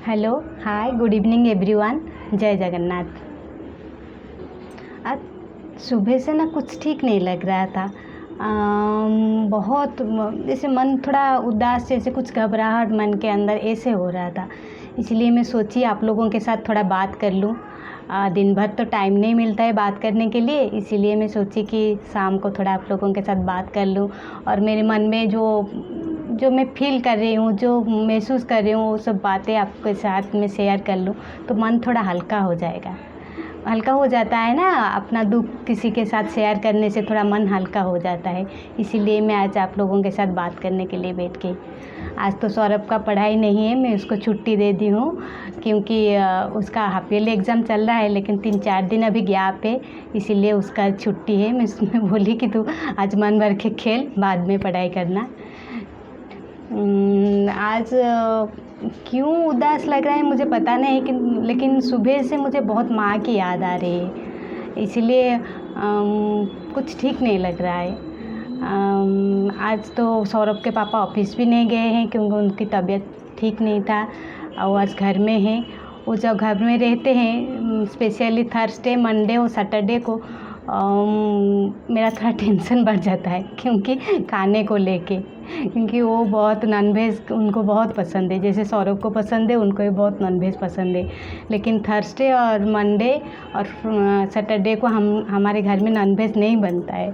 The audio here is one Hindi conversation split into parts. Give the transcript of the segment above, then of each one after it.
हेलो, हाय, गुड इवनिंग एवरीवन। जय जगन्नाथ। आज सुबह से ना कुछ ठीक नहीं लग रहा था। बहुत जैसे मन थोड़ा उदास, जैसे कुछ घबराहट मन के अंदर ऐसे हो रहा था। इसलिए मैं सोची आप लोगों के साथ थोड़ा बात कर लूँ। दिन भर तो टाइम नहीं मिलता है बात करने के लिए, इसीलिए मैं सोची कि शाम को थोड़ा आप लोगों के साथ बात कर लूँ और मेरे मन में जो मैं फ़ील कर रही हूँ, जो महसूस कर रही हूँ, वो सब बातें आपके साथ में शेयर कर लूँ तो मन थोड़ा हल्का हो जाएगा। हल्का हो जाता है ना, अपना दुःख किसी के साथ शेयर करने से थोड़ा मन हल्का हो जाता है। इसीलिए मैं आज आप लोगों के साथ बात करने के लिए बैठ गई। आज तो सौरभ का पढ़ाई नहीं है, मैं उसको छुट्टी दे दी हूँ क्योंकि उसका हाफ ईयरली एग्ज़ाम चल रहा है, लेकिन 3-4 दिन अभी गैप है, इसीलिए उसका छुट्टी है। मैं उसमें बोली कि तू आज मन भर के खेल, बाद में पढ़ाई करना। आज क्यों उदास लग रहा है मुझे पता नहीं, लेकिन सुबह से मुझे बहुत माँ की याद आ रही है, इसलिए कुछ ठीक नहीं लग रहा है। आज तो सौरभ के पापा ऑफिस भी नहीं गए हैं क्योंकि उनकी तबीयत ठीक नहीं था और आज घर में हैं। वो जब घर में रहते हैं, स्पेशली थर्सडे, मंडे और सैटरडे को मेरा थोड़ा टेंशन बढ़ जाता है क्योंकि खाने को लेके, क्योंकि वो बहुत नॉनवेज उनको बहुत पसंद है, जैसे सौरभ को पसंद है उनको भी बहुत नॉनवेज पसंद है। लेकिन थर्सडे और मंडे और सैटरडे को हमारे घर में नॉनवेज नहीं बनता है,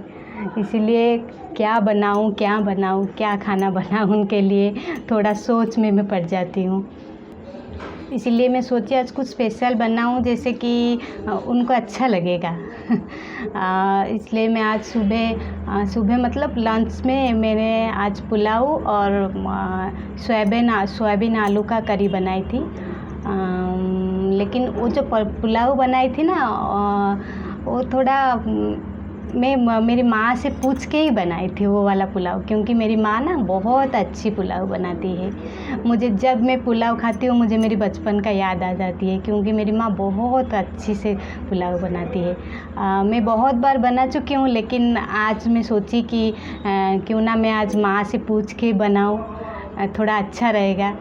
इसीलिए क्या बनाऊं क्या खाना बनाऊं उनके लिए, थोड़ा सोच में मैं पड़ जाती हूँ। इसीलिए मैं सोची आज कुछ स्पेशल बनाऊं जैसे कि उनको अच्छा लगेगा। इसलिए मैं आज सुबह मतलब लंच में मैंने आज पुलाव और सोयाबीन आलू का करी बनाई थी। लेकिन वो जो पुलाव बनाई थी ना, वो थोड़ा मैं मेरी माँ से पूछ के ही बनाई थी वो वाला पुलाव, क्योंकि मेरी माँ ना बहुत अच्छी पुलाव बनाती है। मुझे जब मैं पुलाव खाती हूँ मुझे मेरी बचपन का याद आ जाती है, क्योंकि मेरी माँ बहुत अच्छी से पुलाव बनाती है। मैं बहुत बार बना चुकी हूँ, लेकिन आज मैं सोची कि क्यों ना मैं आज माँ से पूछ के बनाऊँ, थोड़ा अच्छा रहेगा।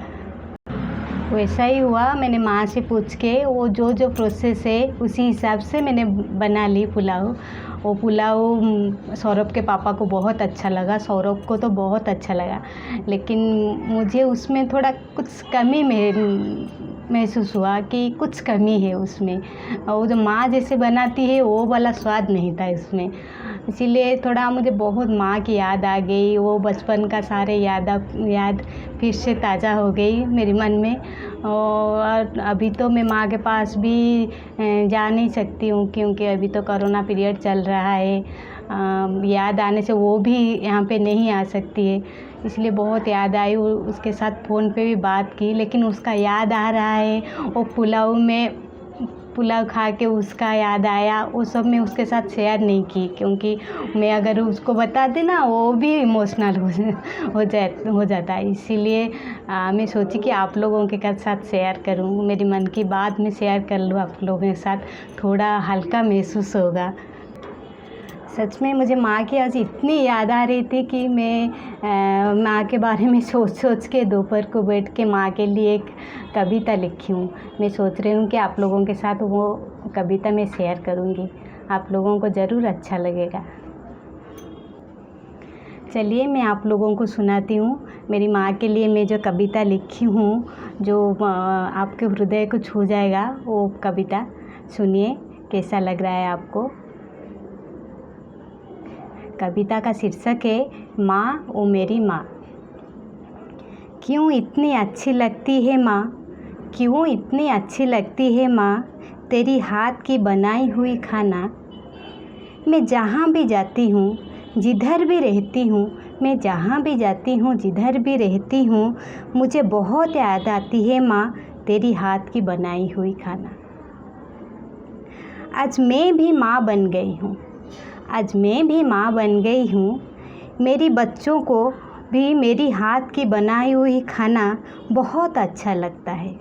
वैसा ही हुआ, मैंने माँ से पूछ के वो जो प्रोसेस है उसी हिसाब से मैंने बना ली पुलाव। वो पुलाव सौरभ के पापा को बहुत अच्छा लगा, सौरभ को तो बहुत अच्छा लगा, लेकिन मुझे उसमें थोड़ा कुछ कमी महसूस हुआ कि कुछ कमी है उसमें। वो जो माँ जैसे बनाती है वो वाला स्वाद नहीं था इसमें, इसीलिए थोड़ा मुझे बहुत माँ की याद आ गई। वो बचपन का सारे याद फिर से ताज़ा हो गई मेरे मन में। और अभी तो मैं माँ के पास भी जा नहीं सकती हूँ क्योंकि अभी तो कोरोना पीरियड चल रहा है। याद आने से वो भी यहाँ पे नहीं आ सकती है, इसलिए बहुत याद आई। उसके साथ फ़ोन पे भी बात की, लेकिन उसका याद आ रहा है। वो पुलाव खा के उसका याद आया, वो सब मैं उसके साथ शेयर नहीं की, क्योंकि मैं अगर उसको बताती ना वो भी इमोशनल हो जाता है। इसीलिए मैं सोची कि आप लोगों के साथ शेयर करूं, मेरी मन की बात मैं शेयर कर लूं आप लोगों के साथ, थोड़ा हल्का महसूस होगा। सच में मुझे माँ की आज इतनी याद आ रही थी कि मैं माँ के बारे में सोच के दोपहर को बैठ के माँ के लिए एक कविता लिखी हूँ। मैं सोच रही हूँ कि आप लोगों के साथ वो कविता मैं शेयर करूँगी, आप लोगों को ज़रूर अच्छा लगेगा। चलिए मैं आप लोगों को सुनाती हूँ मेरी माँ के लिए मैं जो कविता लिखी हूँ, जो आपके हृदय को छू जाएगा। वो कविता सुनिए कैसा लग रहा है आपको। कविता का शीर्षक है माँ ओ मेरी माँ। क्यों इतनी अच्छी लगती है माँ, क्यों इतनी अच्छी लगती है माँ, तेरी हाथ की बनाई हुई खाना। मैं जहाँ भी जाती हूँ जिधर भी रहती हूँ, मैं जहाँ भी जाती हूँ जिधर भी रहती हूँ, मुझे बहुत याद आती है माँ तेरी हाथ की बनाई हुई खाना। आज मैं भी माँ बन गई हूँ, आज मैं भी माँ बन गई हूँ। मेरी बच्चों को भी मेरी हाथ की बनाई हुई खाना बहुत अच्छा लगता है।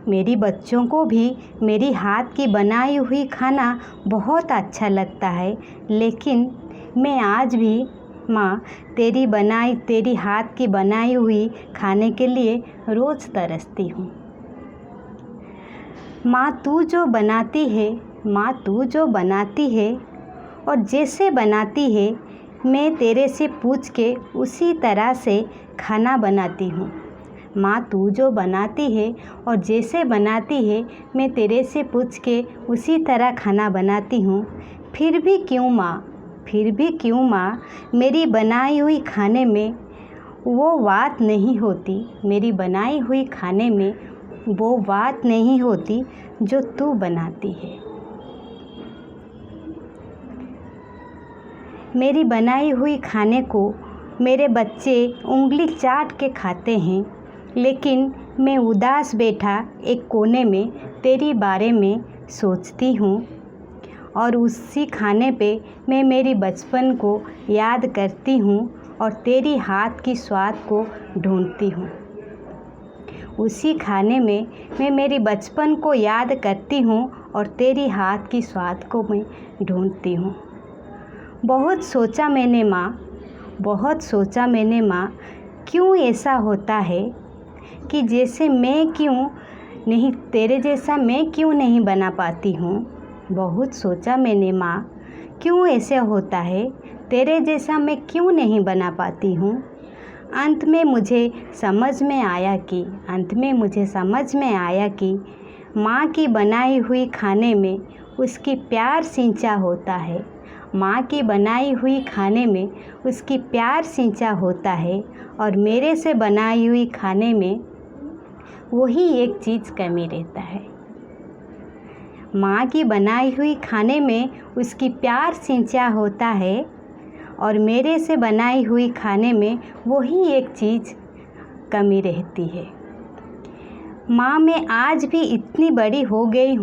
मेरी बच्चों को भी मेरी हाथ की बनाई हुई खाना बहुत अच्छा लगता है, लेकिन मैं आज भी माँ तेरी हाथ की बनाई हुई खाने के लिए रोज़ तरसती हूँ। माँ तू जो बनाती है और जैसे बनाती है मैं तेरे से पूछ के उसी तरह से खाना बनाती हूँ। माँ तू जो बनाती है और जैसे बनाती है मैं तेरे से पूछ के उसी तरह खाना बनाती हूँ। फिर भी क्यों माँ मेरी बनाई हुई खाने में वो बात नहीं होती, मेरी बनाई हुई खाने में वो बात नहीं होती जो तू बनाती है। मेरी बनाई हुई खाने को मेरे बच्चे उंगली चाट के खाते हैं, लेकिन मैं उदास बैठा एक कोने में तेरी बारे में सोचती हूँ और उसी खाने पे मैं मेरी बचपन को याद करती हूँ और तेरी हाथ की स्वाद को ढूंढती हूँ। उसी खाने में मैं मेरी बचपन को याद करती हूँ और तेरी हाथ की स्वाद को मैं ढूंढती हूँ। बहुत सोचा मैंने माँ क्यों ऐसा होता है कि जैसे मैं क्यों नहीं तेरे जैसा मैं क्यों नहीं बना पाती हूँ। बहुत सोचा मैंने माँ क्यों ऐसे होता है, तेरे जैसा मैं क्यों नहीं बना पाती हूँ। अंत में मुझे समझ में आया कि माँ की बनाई हुई खाने में उसकी प्यार सिंचा होता है। माँ की बनाई हुई खाने में उसकी प्यार सिंचा होता है और मेरे से बनाई हुई खाने में वही एक चीज़ कमी रहता है। माँ की बनाई हुई खाने में उसकी प्यार सिंचा होता है और मेरे से बनाई हुई खाने में वही एक चीज़ कमी रहती है। माँ मैं आज इतनी बड़ी हो गई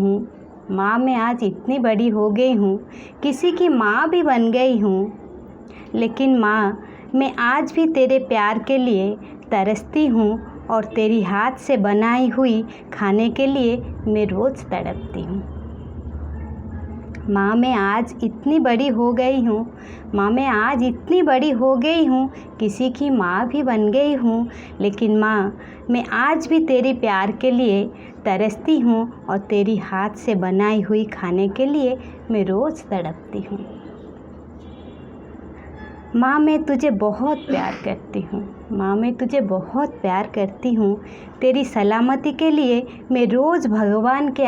हूँ, किसी की माँ भी बन गई हूँ, लेकिन माँ मैं आज भी तेरे प्यार के लिए तरसती हूँ और तेरी हाथ से बनाई हुई खाने के लिए मैं रोज़ तड़पती हूँ। माँ मैं आज इतनी बड़ी हो गई हूँ, किसी की माँ भी बन गई हूँ, लेकिन माँ मैं आज भी तेरे प्यार के लिए तरसती हूँ और तेरी हाथ से बनाई हुई खाने के लिए मैं रोज़ तड़पती हूँ। माँ मैं तुझे बहुत प्यार करती हूँ, तेरी सलामती के लिए मैं रोज़ भगवान के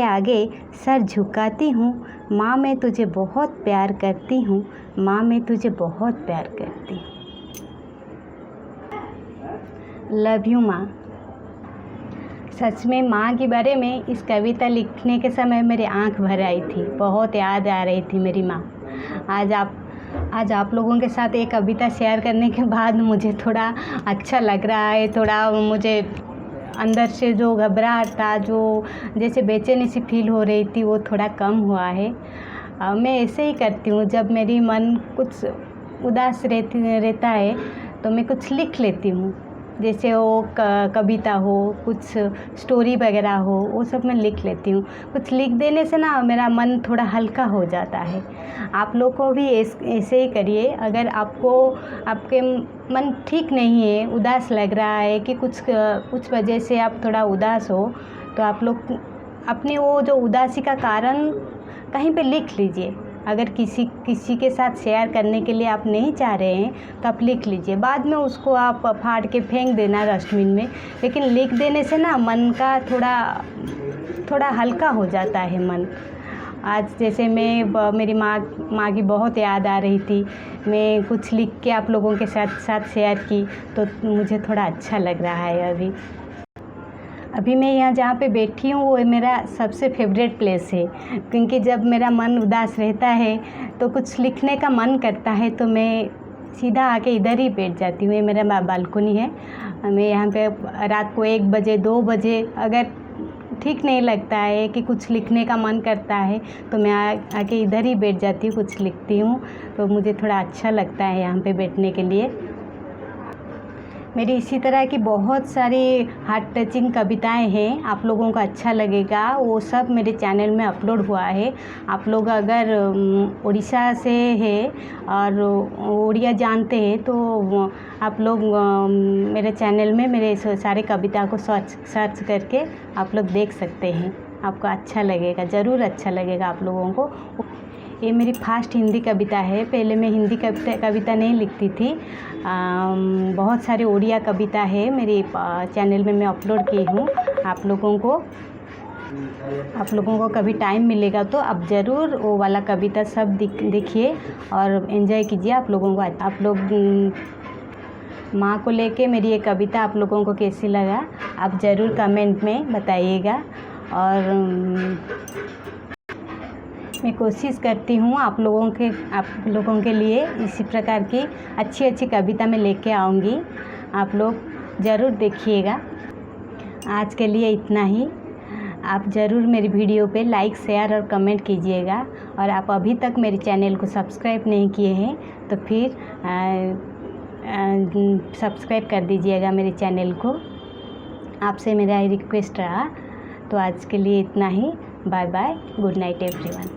आगे सर झुकाती हूँ। माँ मैं तुझे बहुत प्यार करती हूँ। लव यू माँ। सच में माँ के बारे में इस कविता लिखने के समय मेरी आंख भर आई थी, बहुत याद आ रही थी मेरी माँ। आज आप लोगों के साथ एक कविता शेयर करने के बाद मुझे थोड़ा अच्छा लग रहा है। थोड़ा मुझे अंदर से जो घबराहट था, जो जैसे बेचैनी सी फील हो रही थी, वो थोड़ा कम हुआ है। मैं ऐसे ही करती हूँ, जब मेरी मन कुछ उदास रहता है तो मैं कुछ लिख लेती हूँ, जैसे वो कविता हो, कुछ स्टोरी वगैरह हो, वो सब मैं लिख लेती हूँ। कुछ लिख देने से ना मेरा मन थोड़ा हल्का हो जाता है। आप लोग को भी ऐसे ही करिए। अगर आपके मन ठीक नहीं है, उदास लग रहा है कि कुछ वजह से आप थोड़ा उदास हो, तो आप लोग अपनी वो जो उदासी का कारण कहीं पे लिख लीजिए। अगर किसी के साथ शेयर करने के लिए आप नहीं चाह रहे हैं तो आप लिख लीजिए, बाद में उसको आप फाड़ के फेंक देना डस्टबिन में। लेकिन लिख देने से ना मन का थोड़ा हल्का हो जाता है मन। आज जैसे मेरी माँ की बहुत याद आ रही थी, मैं कुछ लिख के आप लोगों के साथ शेयर की, तो मुझे थोड़ा अच्छा लग रहा है। अभी मैं यहाँ जहाँ पे बैठी हूँ वो मेरा सबसे फेवरेट प्लेस है, क्योंकि जब मेरा मन उदास रहता है तो कुछ लिखने का मन करता है, तो मैं सीधा आके इधर ही बैठ जाती हूँ। ये मेरा बालकनी है। मैं यहाँ पे रात को 1 बजे 2 बजे अगर ठीक नहीं लगता है कि कुछ लिखने का मन करता है, तो मैं आके इधर ही बैठ जाती हूँ, कुछ लिखती हूँ। तो मुझे थोड़ा अच्छा लगता है यहाँ पे बैठने के लिए। मेरी इसी तरह की बहुत सारी हार्ट टचिंग कविताएं हैं, आप लोगों को अच्छा लगेगा। वो सब मेरे चैनल में अपलोड हुआ है। आप लोग अगर उड़ीसा से है और उड़िया जानते हैं तो आप लोग मेरे चैनल में मेरे सारे कविता को सर्च करके आप लोग देख सकते हैं। आपको अच्छा लगेगा, ज़रूर अच्छा लगेगा आप लोगों को। ये मेरी फर्स्ट हिंदी कविता है। पहले मैं हिंदी कविता नहीं लिखती थी। बहुत सारी उड़िया कविता है मेरे चैनल में मैं अपलोड की हूँ। आप लोगों को कभी टाइम मिलेगा तो आप ज़रूर वो वाला कविता सब देखिए और एंजॉय कीजिए। आप लोग माँ को लेके मेरी ये कविता आप लोगों को कैसी लगा आप ज़रूर कमेंट में बताइएगा। और मैं कोशिश करती हूँ आप लोगों के लिए इसी प्रकार की अच्छी कविता मैं लेके आऊँगी। आप लोग ज़रूर देखिएगा। आज के लिए इतना ही। आप ज़रूर मेरी वीडियो पे लाइक, शेयर और कमेंट कीजिएगा। और आप अभी तक मेरे चैनल को सब्सक्राइब नहीं किए हैं तो फिर सब्सक्राइब कर दीजिएगा मेरे चैनल को। आपसे मेरा रिक्वेस्ट रहा। तो आज के लिए इतना ही। Bye bye, good night everyone.